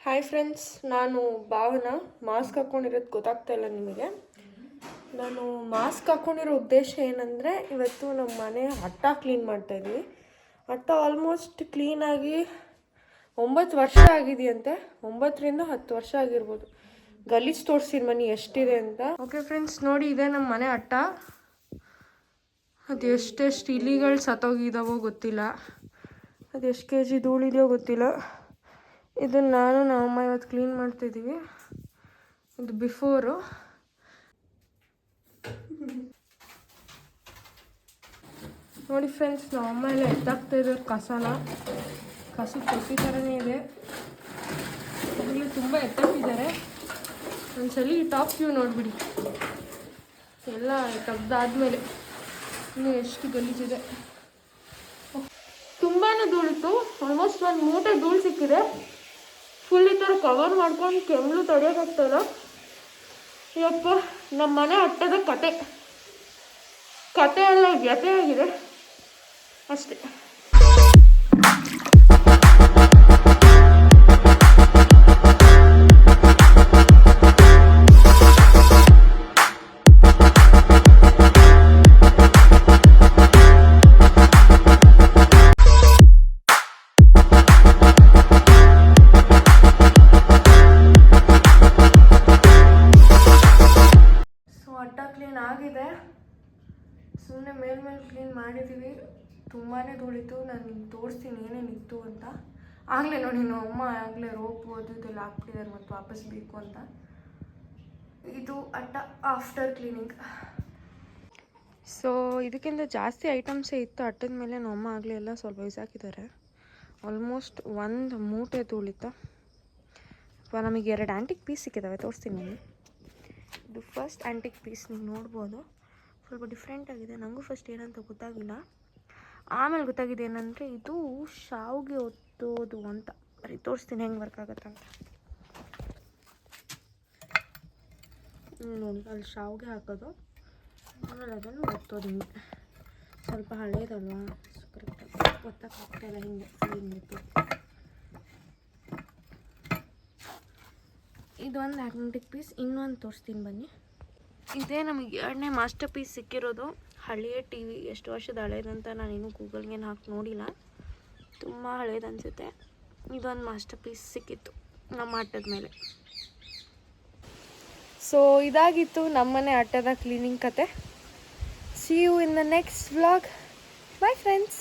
Hi friends, ನಾನು Bhavana. Mask ಹಾಕ್ಕೊಂಡಿರೋದು ಗೊತ್ತಾಗ್ತಾ ಇಲ್ಲ ನಿಮಗೆ. ನಾನು ಮಾಸ್ಕ್ ಹಾಕ್ಕೊಂಡಿರೋ ಉದ್ದೇಶ ಏನಂದರೆ, ಇವತ್ತು ನಮ್ಮ ಮನೆ ಅಟ್ಟ ಕ್ಲೀನ್ ಮಾಡ್ತಾಯಿದ್ವಿ. ಅಟ್ಟ ಆಲ್ಮೋಸ್ಟ್ ಕ್ಲೀನಾಗಿ 9 ವರ್ಷ ಆಗಿದೆಯಂತೆ. 9ರಿಂದ 10 ವರ್ಷ ಆಗಿರ್ಬೋದು. ಗಲೀಜು ತೋರಿಸಿದ ಮನೆ ಎಷ್ಟಿದೆ ಅಂತ. ಓಕೆ ಫ್ರೆಂಡ್ಸ್, ನೋಡಿ, ಇದೆ ನಮ್ಮ ಮನೆ ಅಟ್ಟ. ಅದು ಎಷ್ಟೆಷ್ಟು ಇಲಿಗಳು ಸತ್ತೋಗಿದ್ದಾವೋ ಗೊತ್ತಿಲ್ಲ, ಅದು ಎಷ್ಟು kg ಧೂಳಿದೆಯೋ ಗೊತ್ತಿಲ್ಲ. ಇದನ್ನು ನಾನು ನಮ್ಮಮ್ಮ ಇವತ್ತು ಕ್ಲೀನ್ ಮಾಡ್ತಿದ್ದೀವಿ. ಇದು ಬಿಫೋರು. ನೋಡಿ ಫ್ರೆಂಡ್ಸ್, ನಮ್ಮಮ್ಮ ಎಲ್ಲ ಎತ್ತಾಗ್ತಾ ಇದ್ದಾರೆ ಕಸದ ತೊಟ್ಟಿ ಥರನೇ ಇದೆ. ಇಲ್ಲಿ ತುಂಬ ಎತ್ತಾಕಿದ್ದಾರೆ. ಒಂದ್ಸಲಿ ಟಾಪ್ ವ್ಯೂ ನೋಡಿಬಿಡಿ. ಎಲ್ಲ ತೆಗ್ದಾದ್ಮೇಲೆ ಇನ್ನು ಎಷ್ಟು ಗಲೀಜಿದೆ. ತುಂಬಾ ಧೂಳಿತ್ತು. ಆಲ್ಮೋಸ್ಟ್ ಒಂದು ಮೂಟೆ ಧೂಳು ಸಿಕ್ಕಿದೆ. ಫುಲ್ ಈ ಥರ ಕವರ್ ಮಾಡ್ಕೊಂಡು ಕೆಮ್ಮಲು ತಡೆಯೋಕ್ಕಾಗ್ತಾಯಿಲ್ಲ. ಇವಪ್ಪ, ನಮ್ಮ ಮನೆ ಅಟ್ಟದ ಕತೆ ಎಲ್ಲ ವ್ಯಥೆ ಆಗಿದೆ ಅಷ್ಟೇ. ಕ್ಲೀನ್ ಆಗಿದೆ. ಸುಮ್ಮನೆ ಮೇಲ್ಮೇಲೆ ಕ್ಲೀನ್ ಮಾಡಿದ್ದೀವಿ. ತುಂಬಾ ಧೂಳಿತ್ತು. ನಾನು ನಿಮ್ಗೆ ತೋರಿಸ್ತೀನಿ ಏನೇನಿತ್ತು ಅಂತ. ಆಗಲೇ ನೋಡಿ, ನಮ್ಮ ಅಮ್ಮ ಆಗಲೇ ರೋಪ್ ಇದೆಲ್ಲ ಹಾಕ್ಬಿಟ್ಟಿದ್ದಾರೆ ಮತ್ತು ವಾಪಸ್ ಬೇಕು ಅಂತ. ಇದು ಅಟ್ಟ ಆಫ್ಟರ್ ಕ್ಲೀನಿಂಗ್. ಸೊ ಇದಕ್ಕಿಂತ ಜಾಸ್ತಿ ಐಟಮ್ಸೇ ಇತ್ತು ಅಟ್ಟದ ಮೇಲೆ. ನಮ್ಮ ಅಮ್ಮ ಆಗಲೇ ಎಲ್ಲ ಸ್ವಲ್ಪ ಬಿಸಾಕಿದ್ದಾರೆ. ಆಲ್ಮೋಸ್ಟ್ ಒಂದು ಮೂಟೆ ಧೂಳಿತ್ತು. ನಮಗೆ 2 ಆ್ಯಂಟಿಕ್ ಪೀಸ್ ಸಿಕ್ಕಿದ್ದಾವೆ, ತೋರಿಸ್ತೀನಿ ನಿಮಗೆ. ಇದು ಫಸ್ಟ್ ಆ್ಯಂಟಿಕ್ ಪೀಸ್, ನೀವು ನೋಡ್ಬೋದು. ಸ್ವಲ್ಪ ಡಿಫ್ರೆಂಟ್ ಆಗಿದೆ. ನನಗೂ ಫಸ್ಟ್ ಏನಂತ ಗೊತ್ತಾಗಿಲ್ಲ. ಆಮೇಲೆ ಗೊತ್ತಾಗಿದೆ ಏನಂದರೆ, ಇದು ಶಾವಿಗೆ ಒತ್ತೋದು ಅಂತ. ಬರೀ ತೋರಿಸ್ತೀನಿ ಹೆಂಗೆ ವರ್ಕ್ ಆಗುತ್ತೆ ಅಂತ. ನೋಡಿ, ಅಲ್ಲಿ ಶಾವಿಗೆ ಹಾಕೋದು, ಆಮೇಲೆ ಅದನ್ನು ಒತ್ತೋದು. ಹಿಂಗೆ ಸ್ವಲ್ಪ ಹಳೇದಲ್ವಾ, ಕರೆಕ್ಟಾಗಿ ಒತ್ತಕ್ಕಾಗ್ತಾಯಿಲ್ಲ. ಹಿಂಗೆ ಇದೊಂದು ಆ್ಯಂಟಿಕ್ ಪೀಸ್. ಇನ್ನೊಂದು ತೋರಿಸ್ತೀನಿ ಬನ್ನಿ. ಇದೇ ನಮಗೆ 2ನೇ ಮಾಸ್ಟರ್ ಪೀಸ್ ಸಿಕ್ಕಿರೋದು. ಹಳೆಯ ಟಿ ವಿ, ಎಷ್ಟು ವರ್ಷದ ಹಳೇದಂತ ನಾನಿನ್ನೂ ಗೂಗಲ್ಗೇನು ಹಾಕಿ ನೋಡಿಲ್ಲ. ತುಂಬ ಹಳೇದು ಅನಿಸುತ್ತೆ. ಇದೊಂದು ಮಾಸ್ಟರ್ ಪೀಸ್ ಸಿಕ್ಕಿತ್ತು ನಮ್ಮ ಅಟ್ಟದ ಮೇಲೆ. ಸೊ ಇದಾಗಿತ್ತು ನಮ್ಮನೆ ಅಟ್ಟದ ಕ್ಲೀನಿಂಗ್ ಕತೆ. See you in the next vlog. Bye friends.